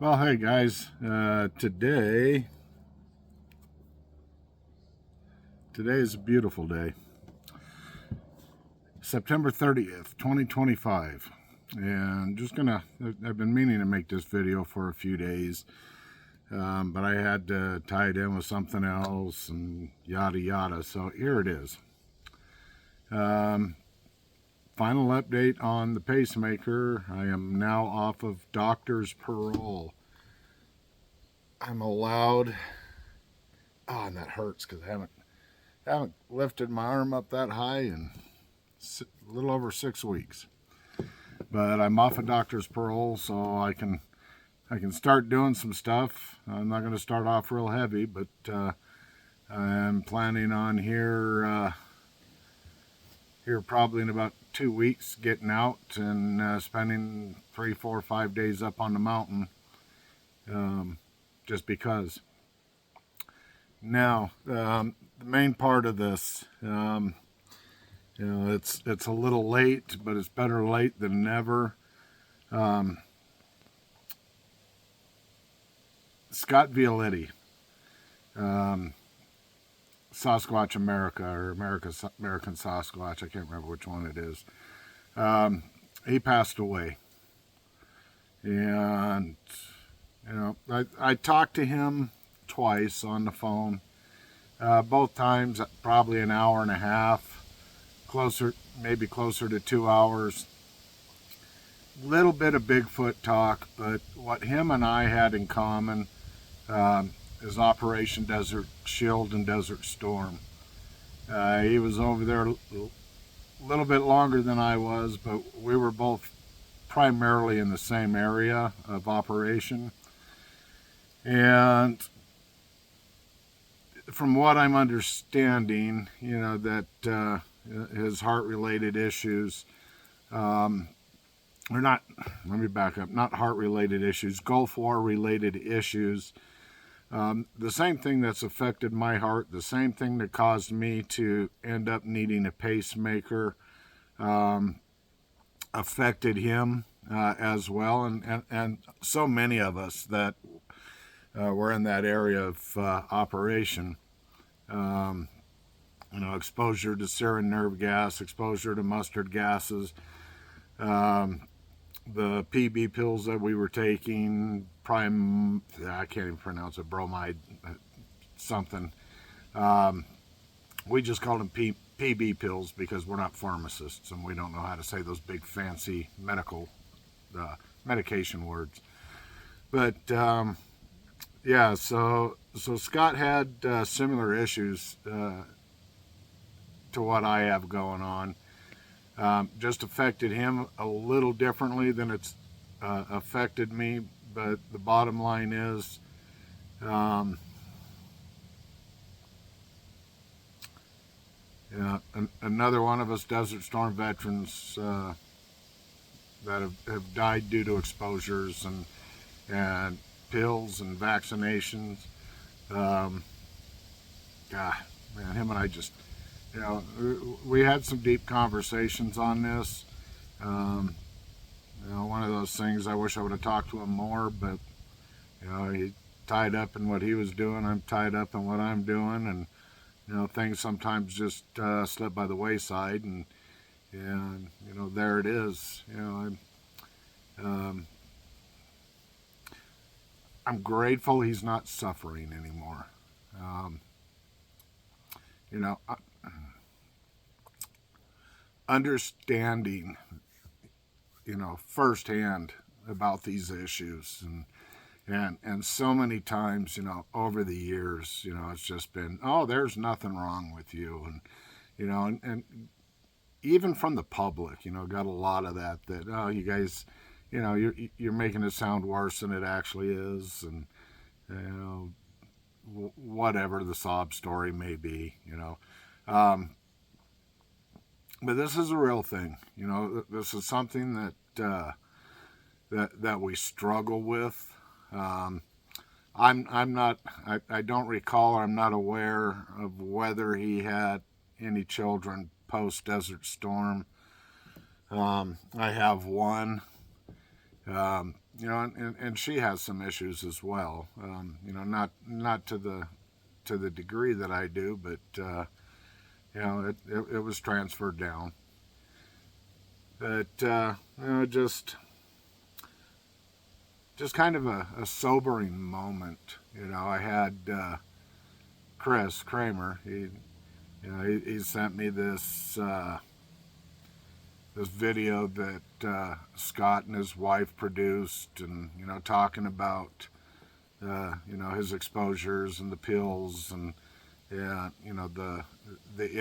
Well, hey guys, today is a beautiful day, September 30th, 2025, and I've been meaning to make this video for a few days, but I had to tie it in with something else and yada yada, so here it is. Final update on the pacemaker. I am now off of doctor's parole. I'm allowed, and that hurts because I haven't lifted my arm up that high in a little over 6 weeks. But I'm off a doctor's parole, so I can start doing some stuff. I'm not going to start off real heavy, but I'm planning on here probably in about 2 weeks getting out and spending 3, 4, 5 days up on the mountain, just because. Now, the main part of this, it's a little late, but it's better late than never. Scot Violette, Sasquatch America, or American Sasquatch, I can't remember which one it is. He passed away. And, I talked to him twice on the phone. Both times probably an hour and a half, maybe closer to 2 hours. Little bit of Bigfoot talk, but what him and I had in common is Operation Desert Shield and Desert Storm. He was over there a little bit longer than I was, but we were both primarily in the same area of operation. And from what I'm understanding, that his heart-related issues, or not, let me back up, not heart-related issues, Gulf War-related issues, the same thing that's affected my heart, the same thing that caused me to end up needing a pacemaker, affected him as well, and so many of us that were in that area of operation. Exposure to sarin nerve gas, exposure to mustard gases, the PB pills that we were taking, I can't even pronounce it, bromide something. We just called them PB pills because we're not pharmacists and we don't know how to say those big fancy medication words. But yeah, so Scott had similar issues to what I have going on. Just affected him a little differently than it's affected me, but the bottom line is, another one of us Desert Storm veterans that have died due to exposures and pills and vaccinations. God, man, him and I just, we had some deep conversations on this. One of those things, I wish I would have talked to him more, but he tied up in what he was doing, I'm tied up in what I'm doing, and things sometimes just slip by the wayside, and there it is. I'm grateful he's not suffering anymore. Understanding, firsthand about these issues, and so many times, over the years, it's just been, oh, there's nothing wrong with you, and even from the public, got a lot of that, oh, you guys, you're making it sound worse than it actually is, and whatever the sob story may be, but this is a real thing. This is something that we struggle with. I'm not. I don't recall. Or I'm not aware of whether he had any children post Desert Storm. I have one. you know, and she has some issues as well. You know, not to the degree that I do, but you know, it was transferred down. But you know, just kind of a sobering moment. You know, I had Chris Kramer. You know, he sent me this video that Scott and his wife produced, and you know, talking about you know, his exposures and the pills, and yeah, you know, the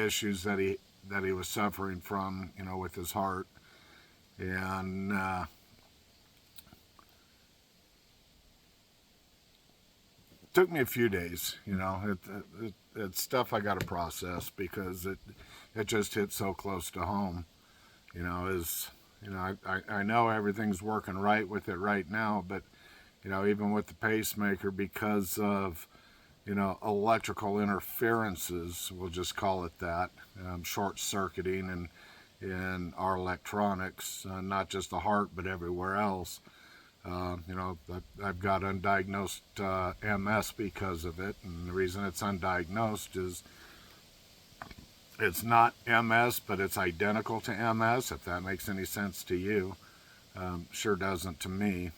issues that he was suffering from, you know, with his heart, and it took me a few days. You know, it's stuff I got to process because it just hit so close to home. You know, is you know, I know everything's working right with it right now, but you know, even with the pacemaker, because of you know, electrical interferences, we'll just call it that, short circuiting and in our electronics, not just the heart but everywhere else. You know, I've got undiagnosed MS because of it, and the reason it's undiagnosed is it's not MS, but it's identical to MS, if that makes any sense to you. Sure doesn't to me,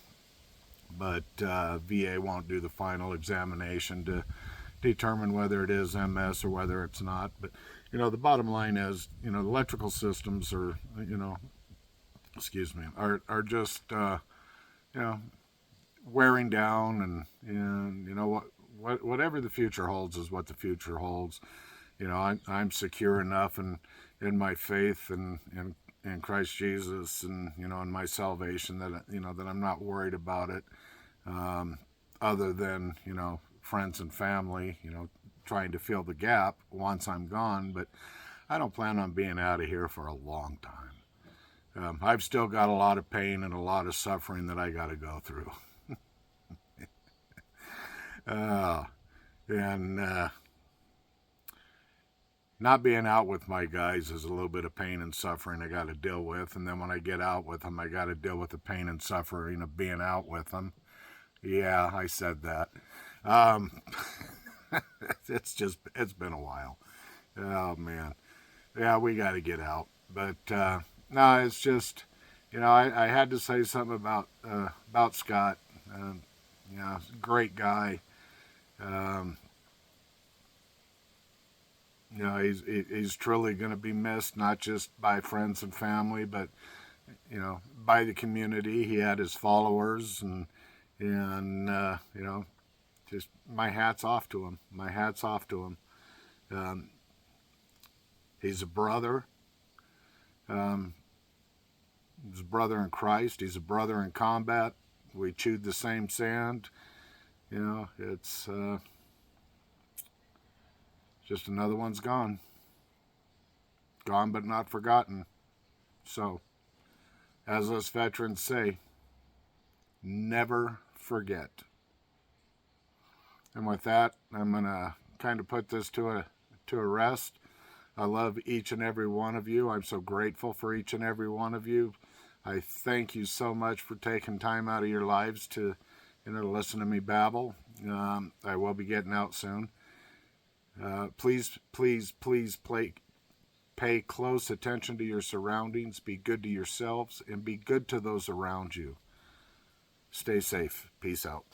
but VA won't do the final examination to determine whether it is MS or whether it's not. But you know, the bottom line is, you know, the electrical systems are, you know, excuse me, are just you know, wearing down, and you know whatever the future holds is what the future holds. You know, I'm secure enough in my faith and in Christ Jesus, and you know, in my salvation, that you know, that I'm not worried about it. Other than you know, friends and family, you know, trying to fill the gap once I'm gone. But I don't plan on being out of here for a long time. I've still got a lot of pain and a lot of suffering that I got to go through. And not being out with my guys is a little bit of pain and suffering I got to deal with. And then when I get out with them, I got to deal with the pain and suffering of being out with them. Yeah, I said that. Um, it's been a while. Oh man, yeah, we got to get out. But no, it's just, you know, I had to say something about Scott. You know, great guy. Um, you know, he's truly going to be missed, not just by friends and family, but you know, by the community. He had his followers, and you know, just my hat's off to him. My hat's off to him. Um, he's a brother. Um, he's a brother in Christ. He's a brother in combat. We chewed the same sand. You know, it's just another one's gone. Gone but not forgotten. So, as us veterans say, never forget. And with that, I'm going to kind of put this to a rest. I love each and every one of you. I'm so grateful for each and every one of you. I thank you so much for taking time out of your lives to, you know, to listen to me babble. I will be getting out soon. Please, please, please pay close attention to your surroundings. Be good to yourselves and be good to those around you. Stay safe. Peace out.